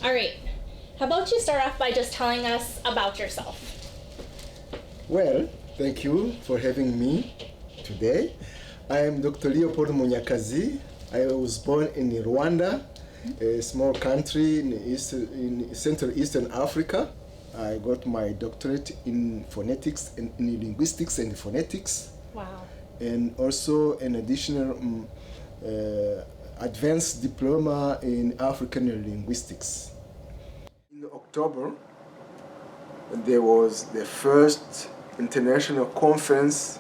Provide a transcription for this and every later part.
All right. How about you start off by just telling us about yourself? Well, thank you for having me today. I am Dr. Munyakazi. I was born in Rwanda, a small country in Central Eastern Africa. I got my doctorate in phonetics and in linguistics and phonetics. Wow. And also an additional advanced diploma in African linguistics. In October, there was the first international conference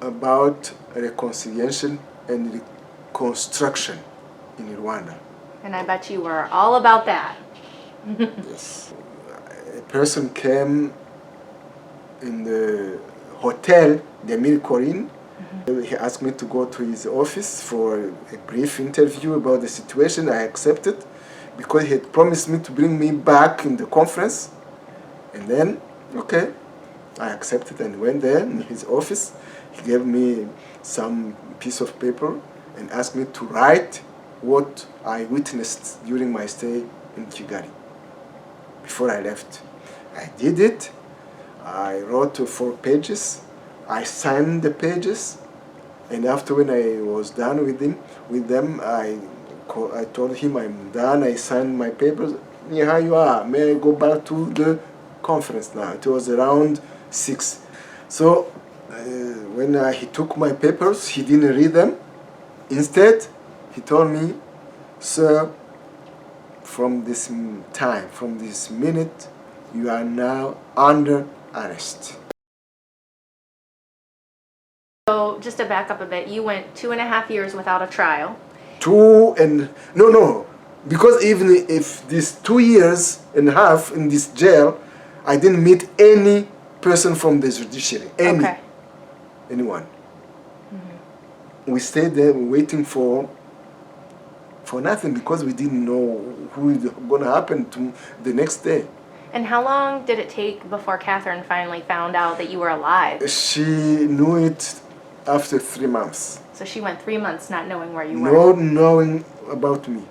about reconciliation and reconstruction in Rwanda. And I bet you were all about that. Yes. A person came in the hotel, the Milcorin. He asked me to go to his office for a brief interview about the situation. I accepted because he had promised me to bring me back in the conference. And then, okay, I accepted and went there in his office. He gave me some piece of paper and asked me to write what I witnessed during my stay in Kigali before I left. I did it. I wrote 4 pages. I signed the pages. And after when I was done with them, I told him I'm done. I signed my papers. Here you are. May I go back to the conference now? It was around 6. So when he took my papers, he didn't read them. Instead, he told me, "Sir, from this time, from this minute, you are now under arrest." So just to back up a bit, you went 2.5 years without a trial. No, because even if these 2.5 years in this jail, I didn't meet any person from the judiciary, anyone. We stayed there waiting for nothing because we didn't know who is going to happen to the next day. And how long did it take before Catherine finally found out that you were alive? She knew it after 3 months. So she went 3 months not knowing where you were. Not knowing about me.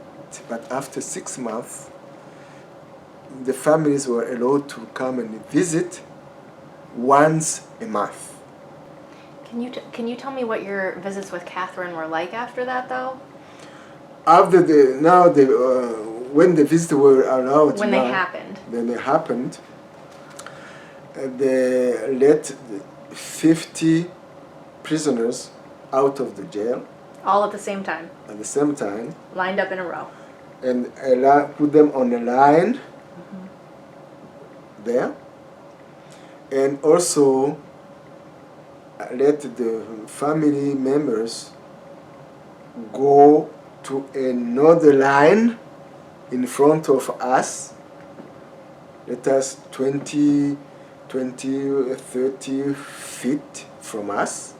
But after 6 months, the families were allowed to come and visit once a month. Can you tell me what your visits with Catherine were like after that, though? After when the visits were allowed, when they happened, they let 50 prisoners out of the jail. All at the same time. At the same time. Lined up in a row. And put them on a line there. And also let the family members go to another line in front of us. Let us 20, 30 feet from us.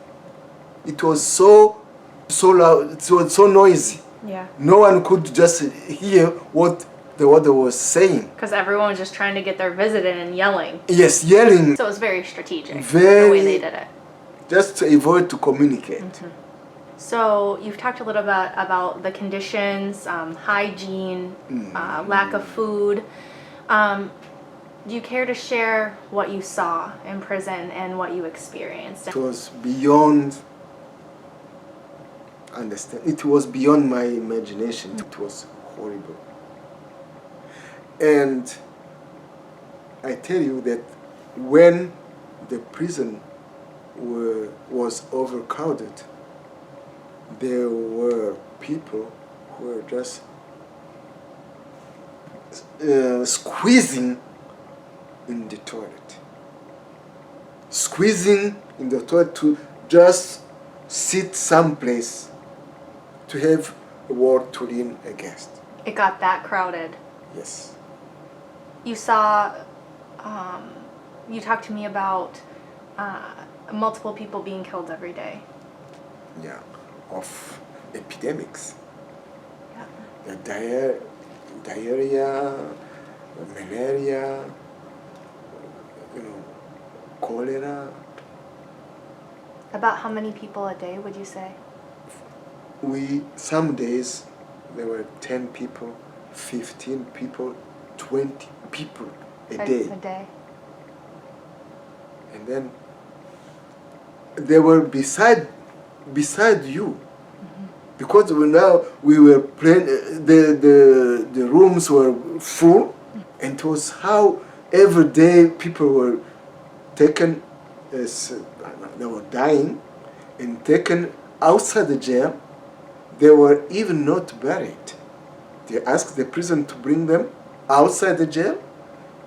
It was so loud, it was so noisy. Yeah. No one could just hear what the other was saying. Because everyone was just trying to get their visit in and yelling. Yes, yelling. So it was very strategic, the way they did it. Just to avoid to communicate. So you've talked a little bit about the conditions, hygiene, lack of food. Do you care to share what you saw in prison and what you experienced? It was beyond understand. It was beyond my imagination. It was horrible. And I tell you that when the prison was overcrowded, there were people who were just squeezing in the toilet. Squeezing in the toilet to just sit someplace to have a word to lean against. It got that crowded. Yes. You saw, you talked to me about multiple people being killed every day. Yeah, of epidemics. Yeah. The diarrhea, malaria, cholera. About how many people a day would you say? Some days there were 10 people, 15 people, 20 people a day. A day. And then they were beside you. Because we were playing, the rooms were full, and it was how every day people were taken, as they were dying, and taken outside the jail. They were even not buried. They asked the prison to bring them outside the jail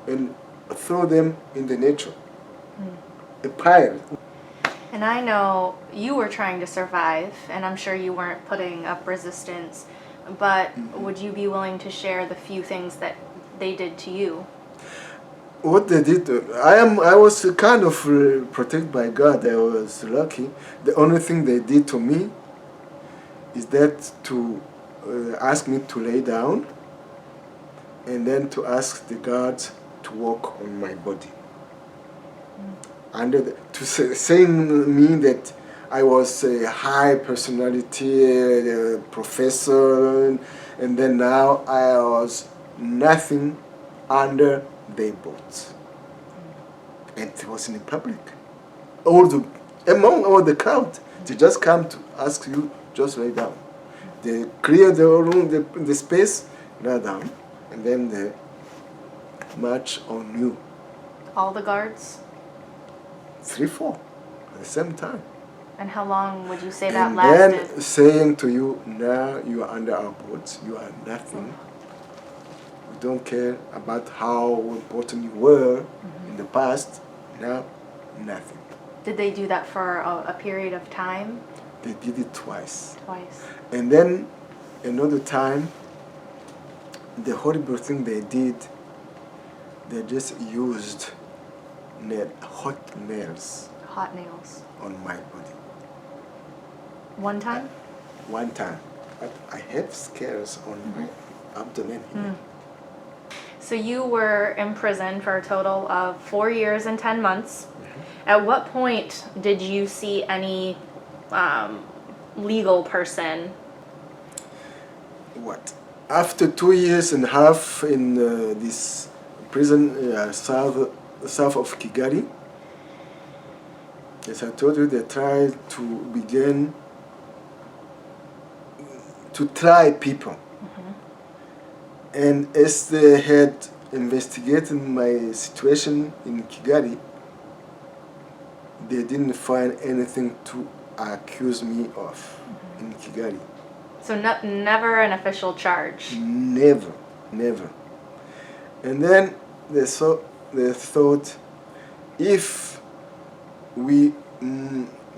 and throw them in the nature. A pile. And I know you were trying to survive, and I'm sure you weren't putting up resistance, but would you be willing to share the few things that they did to you? What they did, I was kind of protected by God. I was lucky. The only thing they did to me is that to ask me to lay down, and then to ask the guards to walk on my body. Saying me that I was a high personality, a professor, and then now I was nothing under their boats. And it was in public. Among all the crowd, they just come to ask you, just lay down. They clear the room, the space, lie down, and then they march on you. All the guards? 3, 4 at the same time. And how long would you say that And lasted? then saying to you, now you are under our boats, you are nothing. We don't care about how important you were in the past, now nothing. Did they do that for a period of time? They did it twice. Twice. And then another time, the horrible thing they did, they just used hot nails Hot nails. on my body. One time? One time. But I have scars on my abdomen here. So you were in prison for a total of 4 years and 10 months. At what point did you see any legal person? What? After 2 years and a half in this prison south of Kigali, as I told you, they tried to begin to try people. And as they had investigated my situation in Kigali, they didn't find anything to accuse me of in Kigali. So never an official charge? Never. And then they thought, if we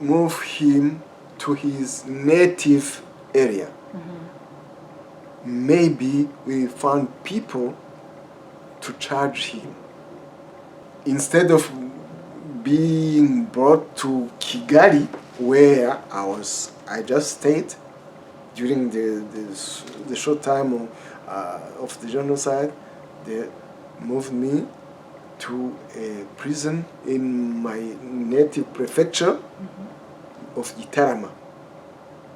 move him to his native area, maybe we found people to charge him. Instead of being brought to Kigali, where I just stayed during the short time of the genocide, they moved me to a prison in my native prefecture of Gitarama.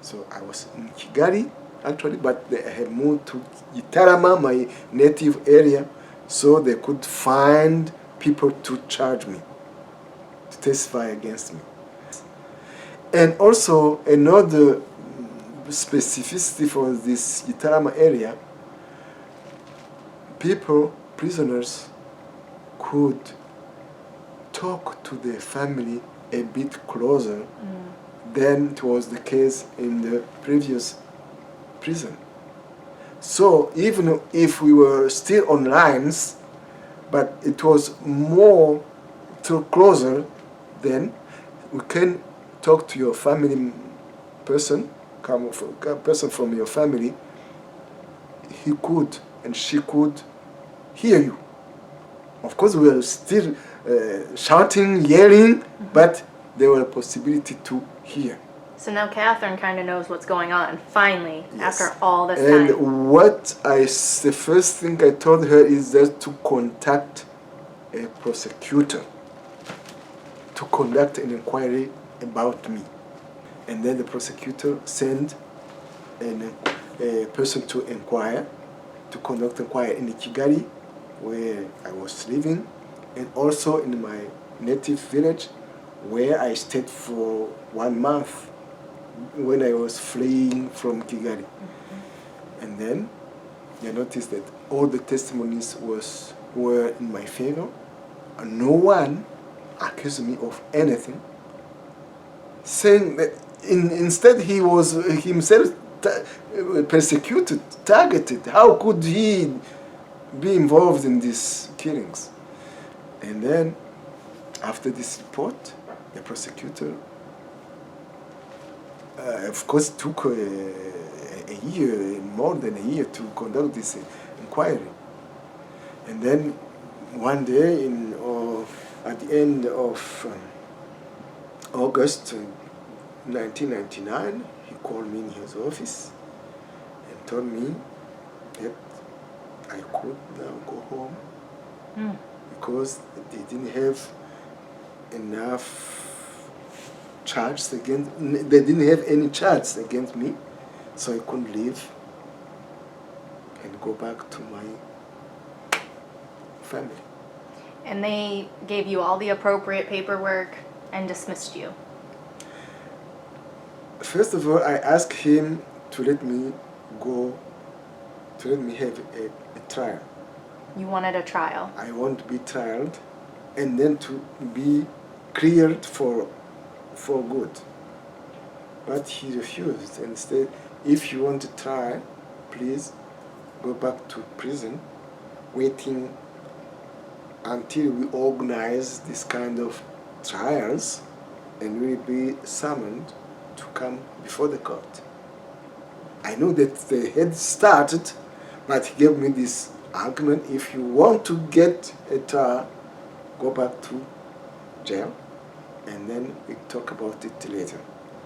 So I was in Kigali actually, but they had moved to Gitarama, my native area, so they could find people to charge me, to testify against me. And also another specificity for this Gitarama area, prisoners could talk to their family a bit closer than it was the case in the previous prison. So even if we were still on lines, but it was more closer, then we can talk to your family person, person from your family. He could and she could hear you. Of course, we were still shouting, yelling, but there was a possibility to hear. So now Catherine kind of knows what's going on, finally, Yes. after all this And time. the first thing I told her is that to contact a prosecutor to conduct an inquiry about me. And then the prosecutor sent a person to inquire, to conduct inquiry in Kigali, where I was living, and also in my native village, where I stayed for 1 month when I was fleeing from Kigali. And then I noticed that all the testimonies were in my favor, and no one accused me of anything, saying that instead he was himself persecuted, targeted. How could he be involved in these killings? And then, after this report, the prosecutor, of course, took a year, more than a year, to conduct this inquiry. And then, one day, at the end of August 1999, he called me in his office and told me that I could now go home because they didn't have enough charges against. They didn't have any charges against me, so I couldn't leave and go back to my family. And they gave you all the appropriate paperwork and dismissed you. First of all, I asked him to let me go, to let me have a trial. You wanted a trial. I want to be trialed and then to be cleared for good. But he refused and said, if you want to try, please go back to prison, waiting until we organize this kind of trials and will be summoned to come before the court. I knew that they had started, but he gave me this argument: if you want to get a trial, go back to jail, and then we talk about it later.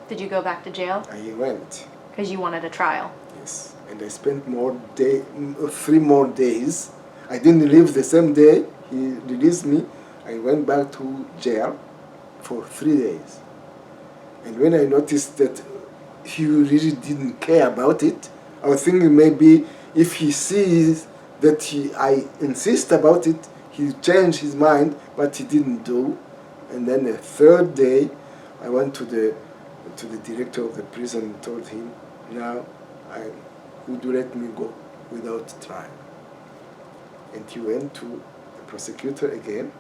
Did you go back to jail? I went. Because you wanted a trial. Yes, and I spent 3 more days. I didn't leave the same day he released me. I went back to jail for 3 days. And when I noticed that he really didn't care about it, I was thinking maybe if he sees that I insist about it, he'll change his mind, but he didn't do. And then the 3rd day, I went to the director of the prison and told him, now, would you let me go without trial? And he went to the prosecutor again,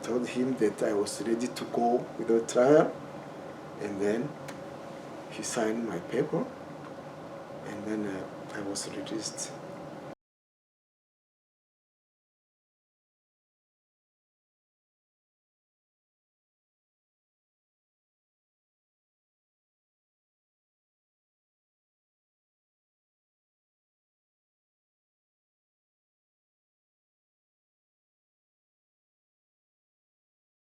told him that I was ready to go without trial, and then he signed my paper, and then I was released.